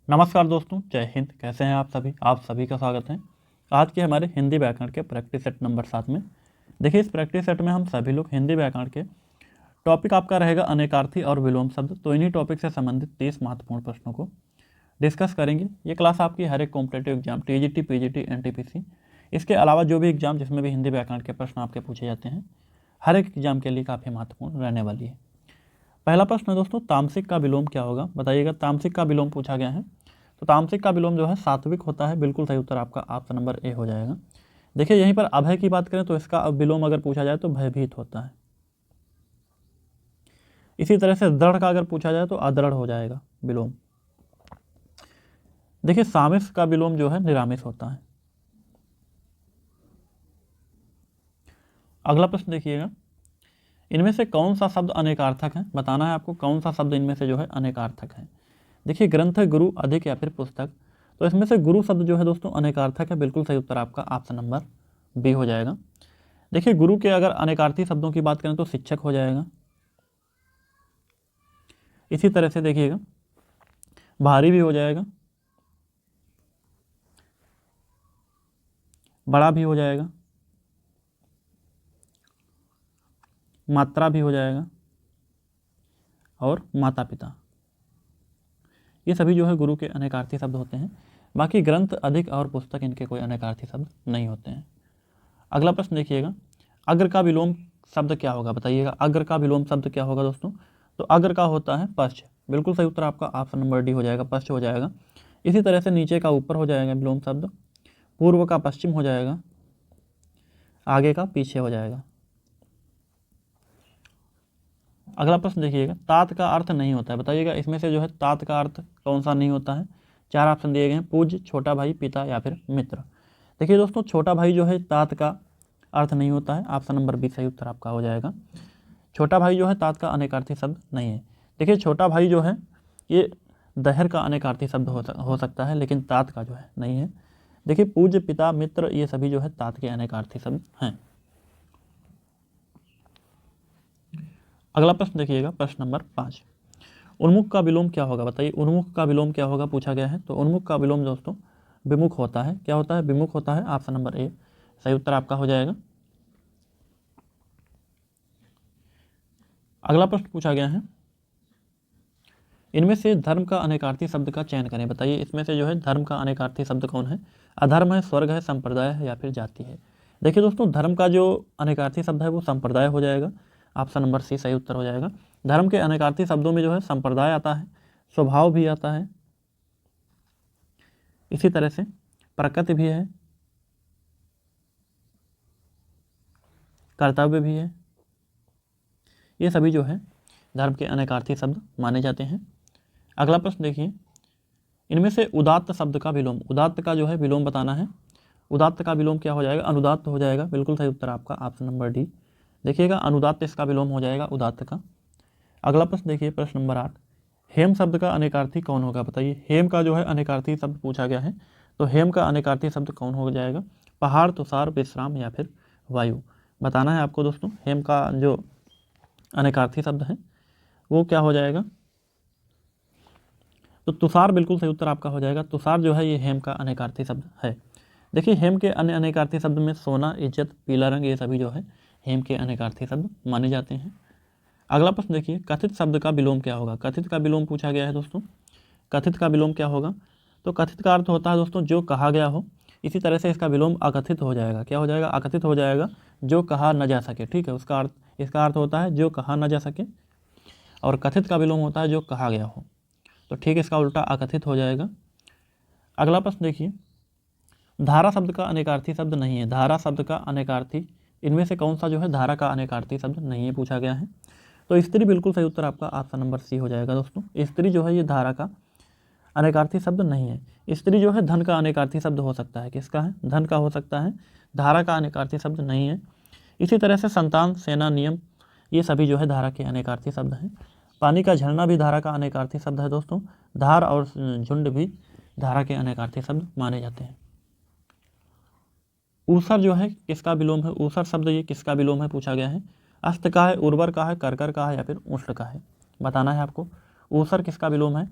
नमस्कार दोस्तों, जय हिंद। कैसे हैं आप सभी का स्वागत है आज के हमारे हिंदी व्याकरण के प्रैक्टिस सेट नंबर 7 में। देखिए, इस प्रैक्टिस सेट में हम सभी लोग हिंदी व्याकरण के टॉपिक आपका रहेगा अनेकार्थी और विलोम शब्द। तो इन्हीं टॉपिक से संबंधित 30 महत्वपूर्ण प्रश्नों को डिस्कस करेंगे। ये क्लास आपकी हर एक competitive exam TGT, PGT, NTPC, इसके अलावा जो भी एग्जाम जिसमें भी हिंदी व्याकरण के प्रश्न आपके पूछे जाते हैं, हर एक एग्जाम के लिए काफ़ी महत्वपूर्ण रहने वाली है। पहला प्रश्न है दोस्तों, तामसिक का विलोम क्या होगा? बताइएगा। तामसिक का विलोम पूछा गया है, तो तामसिक का विलोम जो है सात्विक होता है। बिल्कुल सही उत्तर आपका ऑप्शन नंबर ए हो जाएगा। देखिए, यहीं पर अभय की बात करें तो इसका विलोम अगर पूछा जाए तो भयभीत होता है। इसी तरह से दृढ़ का अगर पूछा जाए तो अदृढ़ हो जाएगा विलोम। देखिए, सामिस का विलोम जो है निरामिस होता है। अगला प्रश्न देखिएगा, इनमें से कौन सा शब्द अनेकार्थक है? बताना है आपको कौन सा शब्द इनमें से जो है अनेकार्थक है। देखिए, ग्रंथ, गुरु, अधिक या फिर पुस्तक। तो इसमें से गुरु शब्द जो है दोस्तों अनेकार्थक है। बिल्कुल सही उत्तर आपका ऑप्शन नंबर बी हो जाएगा। देखिए, गुरु के अगर अनेकार्थी शब्दों की बात करें तो शिक्षक हो जाएगा। इसी तरह से देखिएगा, भारी भी हो जाएगा, बड़ा भी हो जाएगा, मात्रा भी हो जाएगा और माता पिता। ये सभी जो है गुरु के अनेकार्थी शब्द होते हैं। बाकी ग्रंथ, अधिक और पुस्तक इनके कोई अनेकार्थी शब्द नहीं होते हैं। अगला प्रश्न देखिएगा, अग्र का विलोम शब्द क्या होगा? बताइएगा, अग्र का विलोम शब्द क्या होगा दोस्तों? तो अग्र का होता है पश्च। बिल्कुल सही उत्तर आपका ऑप्शन नंबर डी हो जाएगा, पश्च हो जाएगा। इसी तरह से नीचे का ऊपर हो जाएगा विलोम शब्द, पूर्व का पश्चिम हो जाएगा, आगे का पीछे हो जाएगा। अगला प्रश्न देखिएगा, तात का अर्थ नहीं होता है। बताइएगा, इसमें से जो है तात का अर्थ कौन सा नहीं होता है? 4 ऑप्शन दिए गए हैं, पूज्य, छोटा भाई, पिता या फिर मित्र। देखिए दोस्तों, छोटा भाई जो है तात का अर्थ नहीं होता है। ऑप्शन नंबर बी सही उत्तर आपका हो जाएगा। छोटा भाई जो है तात का अनेकार्थी शब्द नहीं है। देखिए, छोटा भाई जो है ये दहर का अनेकार्थी शब्द हो सकता है, लेकिन तात का जो है नहीं है। देखिए, पूज्य, पिता, मित्र, ये सभी जो है तात के अनेकार्थी शब्द हैं। अगला प्रश्न देखिएगा, प्रश्न नंबर 5, उन्मुख का विलोम क्या होगा? बताइए, उन्मुख का विलोम क्या होगा पूछा गया है। तो उन्मुख का विलोम दोस्तों विमुख होता है। क्या होता है? विमुख होता है। ऑप्शन नंबर ए सही उत्तर आपका हो जाएगा। अगला प्रश्न पूछा गया है, इनमें से धर्म का अनेकार्थी शब्द का चयन करें। बताइए, इसमें से जो है धर्म का अनेकार्थी शब्द कौन है? अधर्म है, स्वर्ग है, संप्रदाय है या फिर जाति है। देखिए दोस्तों, धर्म का जो अनेकार्थी शब्द है वो संप्रदाय हो जाएगा। ऑप्शन नंबर सी सही उत्तर हो जाएगा। धर्म के अनेकार्थी शब्दों में जो है संप्रदाय आता है, स्वभाव भी आता है, इसी तरह से प्रकृति भी है, कर्तव्य भी है। ये सभी जो है धर्म के अनेकार्थी शब्द माने जाते हैं। अगला प्रश्न देखिए, इनमें से उदात्त शब्द का विलोम, उदात्त का जो है विलोम बताना है। उदात्त का विलोम क्या हो जाएगा? अनुदात्त हो जाएगा। बिल्कुल सही उत्तर आपका ऑप्शन नंबर डी। देखिएगा, अनुदात्त इसका विलोम हो जाएगा उदात्त का। अगला प्रश्न देखिए, प्रश्न नंबर 8, हेम शब्द का अनेकार्थी कौन होगा? बताइए, हेम का जो है अनेकार्थी शब्द पूछा गया है, तो हेम का अनेकार्थी शब्द कौन हो जाएगा? पहाड़, तुषार, विश्राम या फिर वायु। बताना है आपको दोस्तों, हेम का जो अनेकार्थी शब्द है वो क्या हो जाएगा? तो तुषार बिल्कुल सही उत्तर आपका हो जाएगा। तुषार जो है ये हेम का अनेकार्थी शब्द है। देखिए, हेम के अन्य अनेकार्थी शब्द में सोना, इज्जत, पीला रंग, ये सभी जो है हेम के अनेकार्थी शब्द माने जाते हैं। अगला प्रश्न देखिए, कथित शब्द का विलोम क्या होगा? कथित का विलोम पूछा गया है दोस्तों। कथित का विलोम क्या होगा? तो कथित का अर्थ होता है दोस्तों जो कहा गया हो। इसी तरह से इसका विलोम अकथित हो जाएगा। क्या हो जाएगा? अकथित हो जाएगा, जो कहा न जा सके। ठीक है, उसका अर्थ, इसका अर्थ होता है जो कहा न जा सके, और कथित का विलोम होता है जो कहा गया हो। तो ठीक, इसका उल्टा अकथित हो जाएगा। अगला प्रश्न देखिए, धारा शब्द का अनेकार्थी शब्द नहीं है। धारा शब्द का अनेकार्थी, इनमें से कौन सा जो है धारा का अनेकार्थी शब्द नहीं है पूछा गया है? तो स्त्री बिल्कुल सही उत्तर आपका ऑप्शन नंबर सी हो जाएगा दोस्तों। स्त्री जो है ये धारा का अनेकार्थी शब्द नहीं है। स्त्री जो है धन का अनेकार्थी शब्द हो सकता है। किसका है? धन का हो सकता है, धारा का अनेकार्थी शब्द नहीं है। इसी तरह से संतान, सेना, नियम, ये सभी जो है धारा के अनेकार्थी शब्द हैं। पानी का झरना भी धारा का अनेकार्थी शब्द है दोस्तों। धार और झुंड भी धारा के अनेकार्थी शब्द माने जाते हैं। ऊसर जो है किसका विलोम है? ऊसर शब्द ये किसका विलोम है पूछा गया है? अस्त का है, उर्वर का है, करकर का है या फिर उष्ण का है। बताना है आपको, ऊसर किसका विलोम है?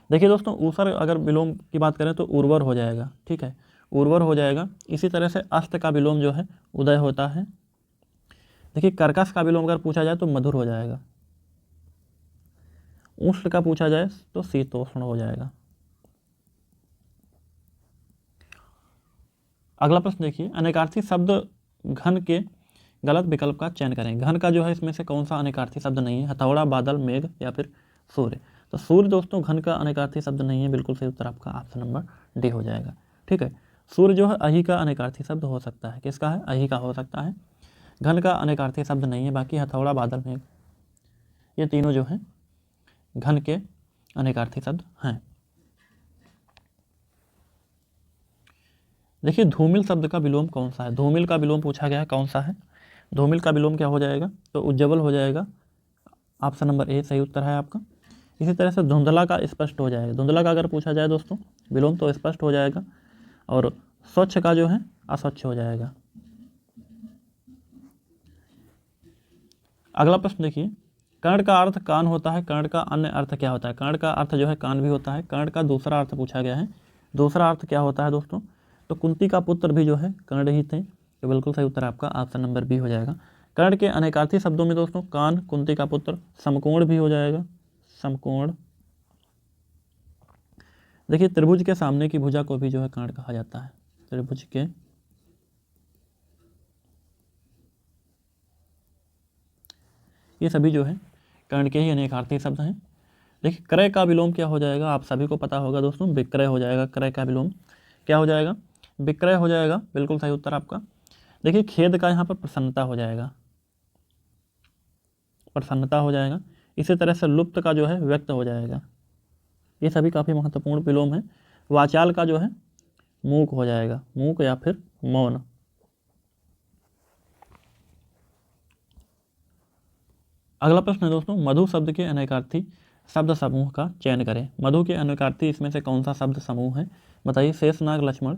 देखिए दोस्तों, ऊसर अगर विलोम की बात करें तो उर्वर हो जाएगा, ठीक है, उर्वर हो जाएगा। इसी तरह से अस्त का विलोम जो है उदय होता है। देखिए कर्कश का विलोम अगर पूछा जाए तो मधुर हो जाएगा। उष्ण का पूछा जाए तो शीतोष्ण हो जाएगा। अगला प्रश्न देखिए, अनेकार्थी शब्द घन के गलत विकल्प का चयन करें। घन का जो है इसमें से कौन सा अनेकार्थी शब्द नहीं है? हथौड़ा, बादल, मेघ या फिर सूर्य। तो सूर्य दोस्तों घन का अनेकार्थी शब्द नहीं है, बिल्कुल सही उत्तर आपका ऑप्शन नंबर डी हो जाएगा, ठीक है। सूर्य जो है अहि का अनेकार्थी शब्द हो सकता है। किसका है? अहि का हो सकता है। घन का अनेकार्थी शब्द नहीं है। बाकी हथौड़ा, बादल, मेघ ये तीनों जो हैं घन के अनेकार्थी शब्द हैं। देखिए धूमिल शब्द का विलोम कौन सा है? धूमिल का विलोम पूछा गया है, कौन सा है? धूमिल का विलोम क्या हो जाएगा? तो उज्ज्वल हो जाएगा। ऑप्शन नंबर ए सही उत्तर है आपका। इसी तरह से धुंधला का स्पष्ट हो जाएगा। धुंधला का अगर पूछा जाए दोस्तों विलोम तो स्पष्ट हो जाएगा। और स्वच्छ का जो है अस्वच्छ हो जाएगा। अगला प्रश्न देखिए, कर्ण का अर्थ कान होता है, कर्ण का अन्य अर्थ क्या होता है? कर्ण का अर्थ जो है कान भी होता है। कर्ण का दूसरा अर्थ पूछा गया है। दूसरा अर्थ क्या होता है दोस्तों? तो कुंती का पुत्र भी जो है कर्ण ही थे। तो बिल्कुल सही उत्तर आपका ऑप्शन नंबर बी हो जाएगा। कर्ण के अनेकार्थी शब्दों में दोस्तों कान, कुंती का पुत्र, समकोण भी हो जाएगा, समकोण। देखिए त्रिभुज के सामने की भुजा को भी जो है कर्ण कहा जाता है। त्रिभुज के ये सभी जो है कर्ण के ही अनेकार्थी शब्द हैं। देखिए क्रय का विलोम क्या हो जाएगा? आप सभी को पता होगा दोस्तों, विक्रय हो जाएगा। क्रय का विलोम क्या हो जाएगा? विक्रय हो जाएगा, बिल्कुल सही उत्तर आपका। देखिए खेद का यहाँ पर प्रसन्नता हो जाएगा, प्रसन्नता हो जाएगा। इसी तरह से लुप्त का जो है व्यक्त हो जाएगा। ये सभी काफ़ी महत्वपूर्ण विलोम है। वाचाल का जो है मूक हो जाएगा, मूक या फिर मौन। अगला प्रश्न है दोस्तों, मधु शब्द के अनेकार्थी शब्द समूह का चयन करें। मधु के अनेकार्थी इसमें से कौन सा शब्द समूह है? बताइए। शेषनाग, लक्ष्मण,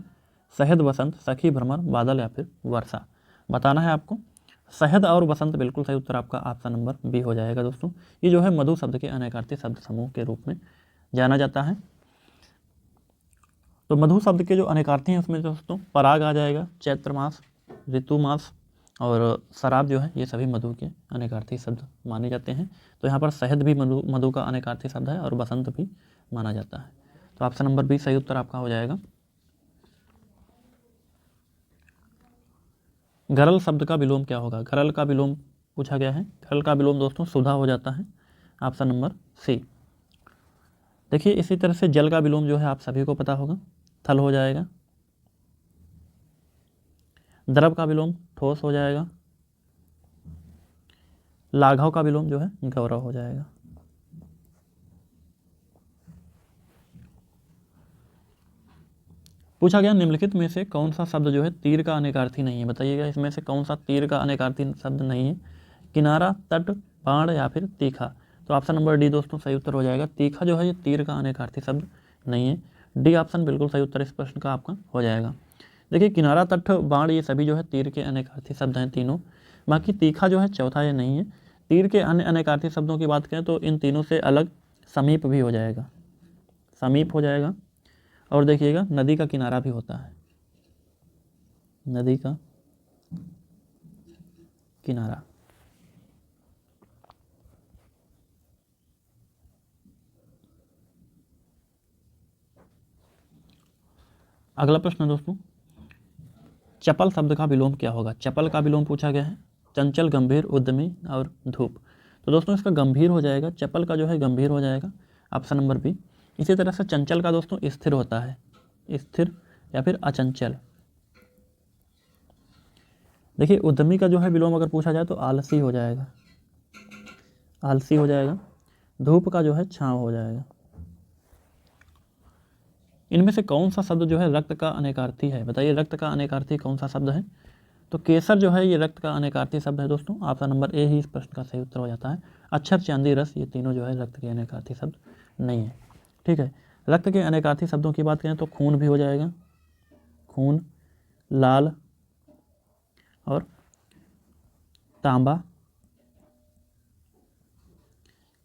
शहद, वसंत, सखी, भ्रमर, बादल या फिर वर्षा। बताना है आपको। शहद और वसंत बिल्कुल सही उत्तर आपका ऑप्शन नंबर बी हो जाएगा दोस्तों। ये जो है मधु शब्द के अनेकार्थी शब्द समूह के रूप में जाना जाता है। तो मधु शब्द के जो अनेकार्थी हैं उसमें दोस्तों पराग आ जाएगा, चैत्र मास, ऋतु मास और शराब जो है ये सभी मधु के अनेकार्थी शब्द माने जाते हैं। तो यहाँ पर शहद भी मधु का अनेकार्थी शब्द है और बसंत भी माना जाता है। तो ऑप्शन नंबर बी सही उत्तर आपका हो जाएगा। गरल शब्द का विलोम क्या होगा? गरल का विलोम पूछा गया है। गरल का विलोम दोस्तों सुधा हो जाता है। Option number C. देखिए इसी तरह से जल का विलोम जो है आप सभी को पता होगा, थल हो जाएगा। द्रव का विलोम ठोस हो जाएगा। लाघव का विलोम जो है गौरव हो जाएगा। पूछा गया निम्नलिखित में से कौन सा शब्द जो है तीर का अनेकार्थी नहीं है? बताइएगा इसमें से कौन सा तीर का अनेकार्थी शब्द नहीं है? किनारा, तट, बाण या फिर तीखा। तो ऑप्शन नंबर डी दोस्तों सही उत्तर हो जाएगा। तीखा जो है ये तीर का अनेकार्थी शब्द नहीं है। डी ऑप्शन बिल्कुल सही उत्तर इस प्रश्न का आपका हो जाएगा। देखिए किनारा, तट, बाण ये सभी जो है तीर के अनेकार्थी शब्द हैं तीनों। बाकी तीखा जो है चौथा ये नहीं है। तीर के अन्य अनेकार्थी शब्दों की बात करें तो इन तीनों से अलग समीप भी हो जाएगा, समीप हो जाएगा। और देखिएगा नदी का किनारा भी होता है, नदी का किनारा। अगला प्रश्न दोस्तों, चपल शब्द का विलोम क्या होगा? चपल का विलोम पूछा गया है। चंचल, गंभीर, उद्यमी और धूप। तो दोस्तों इसका गंभीर हो जाएगा, चपल का जो है गंभीर हो जाएगा, ऑप्शन नंबर बी। इसी तरह से चंचल का दोस्तों स्थिर होता है, स्थिर या फिर अचंचल। देखिए उद्यमी का जो है विलोम अगर पूछा जाए तो आलसी हो जाएगा, आलसी हो जाएगा। धूप का जो है छांव हो जाएगा। इनमें से कौन सा शब्द जो है रक्त का अनेकार्थी है? बताइए रक्त का अनेकार्थी कौन सा शब्द है? तो केसर जो है ये रक्त का अनेकार्थी शब्द है दोस्तों। ऑप्शन नंबर ए ही इस प्रश्न का सही उत्तर हो जाता है। अक्षर, चांदी, रस ये तीनों जो है रक्त के अनेकार्थी शब्द नहीं है, ठीक है। रक्त के अनेकार्थी शब्दों की बात करें तो खून भी हो जाएगा, खून, लाल और तांबा,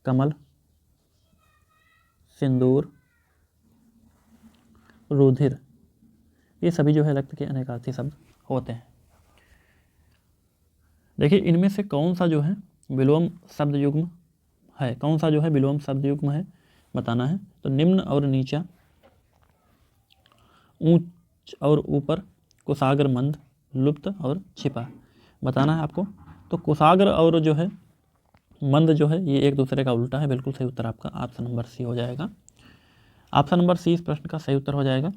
कमल, सिंदूर रुधिर, ये सभी जो है रक्त के अनेकार्थी शब्द होते हैं। देखिए इनमें से कौन सा जो है विलोम शब्द युग्म है, कौन सा जो है विलोम शब्द युग्म है बताना है। तो निम्न और नीचा, ऊंच और ऊपर, कुशाग्र मंद, लुप्त और छिपा बताना है आपको। तो कुशाग्र और जो है मंद जो है ये एक दूसरे का उल्टा है। बिल्कुल सही उत्तर आपका ऑप्शन नंबर सी हो जाएगा। ऑप्शन नंबर सी इस प्रश्न का सही उत्तर हो जाएगा।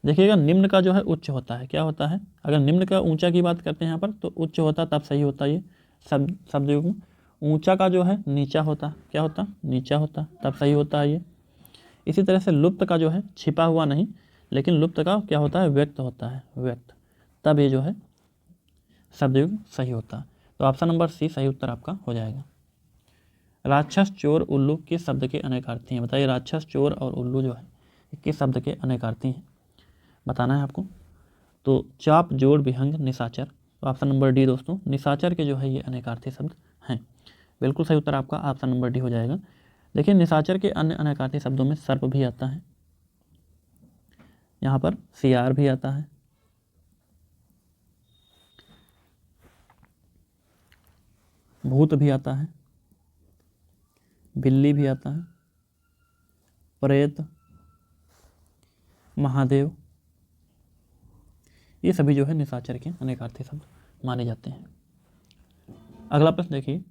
देखिएगा निम्न का जो है उच्च होता है, क्या होता है, अगर निम्न का ऊंचा की बात करते हैं यहाँ पर तो उच्च होता तब सही होता ये शब्द युग्म। ऊंचा का जो है नीचा होता, क्या होता, नीचा होता तब सही होता है ये। इसी तरह से लुप्त का जो है छिपा हुआ नहीं, लेकिन लुप्त का क्या होता है, व्यक्त होता है, व्यक्त, तब ये जो है शब्द युग्म सही होता है। तो ऑप्शन नंबर सी सही उत्तर आपका हो जाएगा। राक्षस, चोर, उल्लू किस शब्द के अनेकार्थी हैं, बताइए। राक्षस, चोर और उल्लू जो है किस शब्द के अनेकार्थी हैं बताना है आपको। तो चाप, जोड़, विहंग, निशाचर, तो ऑप्शन नंबर डी दोस्तों, निशाचर के जो है ये अनेकार्थी शब्द हैं। बिल्कुल सही उत्तर आपका ऑप्शन नंबर डी हो जाएगा। देखिए निशाचर के अन्य अनेकार्थी शब्दों में सर्प भी आता है, यहाँ पर सियार भी आता है, भूत भी आता है, बिल्ली भी आता है, प्रेत, महादेव, ये सभी जो है निशाचर के अनेकार्थी शब्द माने जाते हैं। अगला प्रश्न देखिए,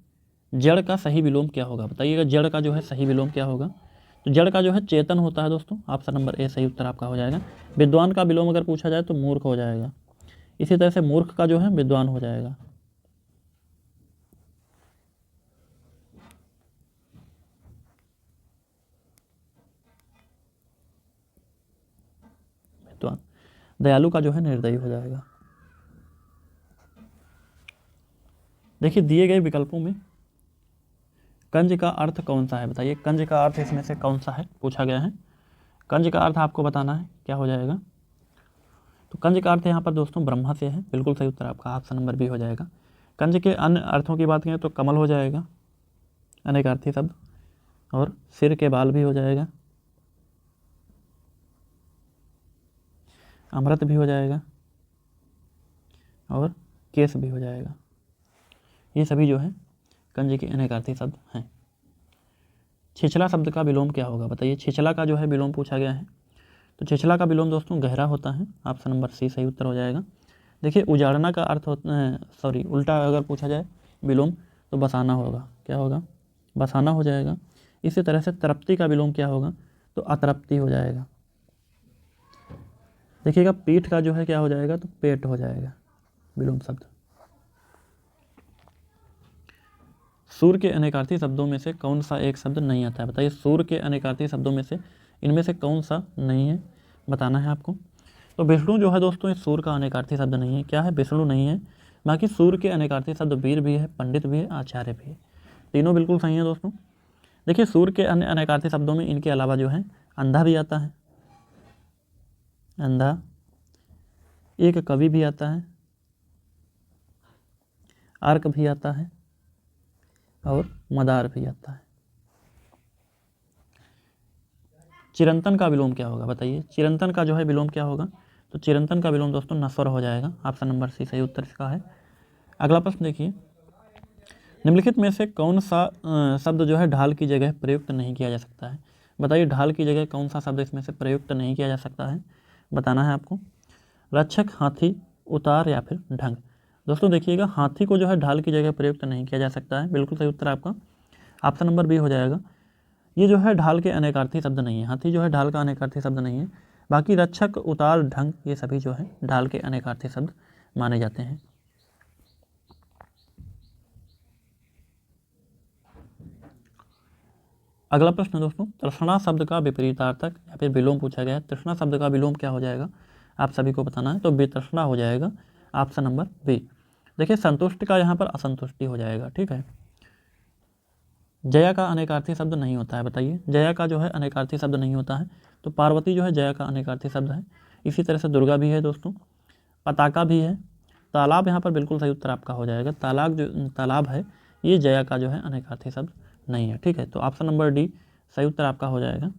जड़ का सही विलोम क्या होगा, बताइएगा। जड़ का जो है सही विलोम क्या होगा। तो जड़ का जो है चेतन होता है दोस्तों, ऑप्शन नंबर ए सही उत्तर आपका हो जाएगा। विद्वान का विलोम अगर पूछा जाए तो मूर्ख हो जाएगा। इसी तरह से मूर्ख का जो है विद्वान हो जाएगा। विद्वान, दयालु का जो है निर्दयी हो जाएगा। देखिए दिए गए विकल्पों में कंज का अर्थ कौन सा है, बताइए। कंज का अर्थ इसमें से कौन सा है पूछा गया है। कंज का अर्थ आपको बताना है, क्या हो जाएगा। तो कंज का अर्थ यहाँ पर दोस्तों ब्रह्मा से है। बिल्कुल सही उत्तर आपका ऑप्शन नंबर बी हो जाएगा। कंज के अन्य अर्थों की बात करें तो कमल हो जाएगा, अनेकार्थी शब्द, और सिर के बाल भी हो जाएगा, अमृत भी हो जाएगा, और केस भी हो जाएगा। ये सभी जो है कंज के अनेकार्थी शब्द हैं। छिछला शब्द का विलोम क्या होगा, बताइए। छिछला का जो है विलोम पूछा गया है। तो छिछला का विलोम दोस्तों गहरा होता है, ऑप्शन नंबर सी सही उत्तर हो जाएगा। देखिए उजाड़ना का अर्थ होता है, सॉरी उल्टा अगर पूछा जाए विलोम तो बसाना होगा, क्या होगा, बसाना हो जाएगा। इसी तरह से तृप्ति का विलोम क्या होगा, तो अतृप्ति हो जाएगा। देखिएगा पीठ का जो है क्या हो जाएगा, तो पेट हो जाएगा विलोम शब्द। सूर के अनेकार्थी शब्दों में से कौन सा एक शब्द नहीं आता है, बताइए। सूर के अनेकार्थी शब्दों में से इनमें से कौन सा नहीं है बताना है आपको। तो विष्णु जो है दोस्तों ये सूर का अनेकार्थी शब्द नहीं है, क्या है, विष्णु नहीं है। बाकी सूर के अनेकार्थी शब्द वीर भी है, पंडित भी है, आचार्य भी है, तीनों बिल्कुल सही है दोस्तों। देखिए सूर के अन्य अनेकार्थी शब्दों में इनके अलावा जो है अंधा भी आता है, अंधा, एक कवि भी आता है, अर्क भी आता है, और मदार भी आता है। चिरंतन का विलोम क्या होगा, बताइए। चिरंतन का जो है विलोम क्या होगा, तो चिरंतन का विलोम दोस्तों नस्वर हो जाएगा, ऑप्शन नंबर सी सही उत्तर इसका है। अगला प्रश्न देखिए, निम्नलिखित में से कौन सा शब्द जो है ढाल की जगह प्रयुक्त नहीं किया जा सकता है, बताइए। ढाल की जगह कौन सा शब्द इसमें से प्रयुक्त नहीं किया जा सकता है बताना है आपको। रक्षक, हाथी, उतार या फिर ढंग। दोस्तों देखिएगा हाथी को जो है ढाल की जगह प्रयुक्त नहीं किया जा सकता है, बिल्कुल सही उत्तर आपका ऑप्शन नंबर बी हो जाएगा। ये जो है ढाल के अनेकार्थी शब्द नहीं है, हाथी जो है ढाल का अनेकार्थी शब्द नहीं है। बाकी रक्षक, उतार, ढंग ये सभी जो है ढाल के अनेकार्थी शब्द माने जाते हैं। अगला प्रश्न दोस्तों, तृष्णा शब्द का विपरीतार्थक या फिर विलोम पूछा गया है। तृष्णा शब्द का विलोम क्या हो जाएगा आप सभी को बताना है। तो वितृष्णा हो जाएगा, ऑप्शन नंबर बी। देखिए संतुष्ट का यहाँ पर असंतुष्टि हो जाएगा, ठीक है। जया का अनेकार्थी शब्द नहीं होता है, बताइए। जया का जो है अनेकार्थी शब्द नहीं होता है, तो पार्वती जो है जया का अनेकार्थी शब्द है। इसी तरह से दुर्गा भी है दोस्तों, पताका भी है, तालाब यहाँ पर बिल्कुल सही उत्तर आपका हो जाएगा। तालाब है ये जया का जो है अनेकार्थी शब्द नहीं है, ठीक है। तो ऑप्शन नंबर डी सही उत्तर आपका हो जाएगा।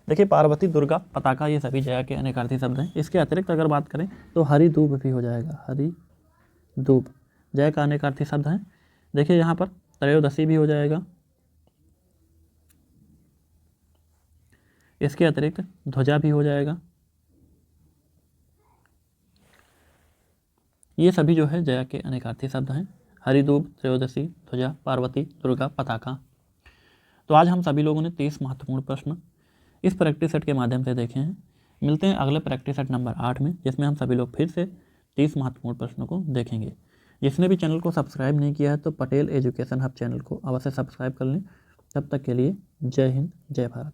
देखिए पार्वती, दुर्गा, पताका ये सभी जया के अनेकार्थी शब्द हैं। इसके अतिरिक्त अगर बात करें तो हरिधूप भी हो जाएगा, हरिधूप जय का अनेकार्थी शब्द है। देखिए यहाँ पर त्रयोदशी भी हो जाएगा। इसके अतिरिक्त ध्वजा भी हो जाएगा। ये सभी जो है जया के अनेकार्थी शब्द हैं, हरिधूप, त्रयोदशी, ध्वजा, पार्वती, दुर्गा, पताका। तो आज हम सभी लोगों ने 30 महत्वपूर्ण प्रश्न इस प्रैक्टिस सेट के माध्यम से देखे हैं। मिलते हैं अगले प्रैक्टिस सेट नंबर 8 में, जिसमें हम सभी लोग फिर से 30 महत्वपूर्ण प्रश्नों को देखेंगे। जिसने भी चैनल को सब्सक्राइब नहीं किया है तो पटेल एजुकेशन हब चैनल को अवश्य सब्सक्राइब कर लें। तब तक के लिए जय हिंद, जय भारत।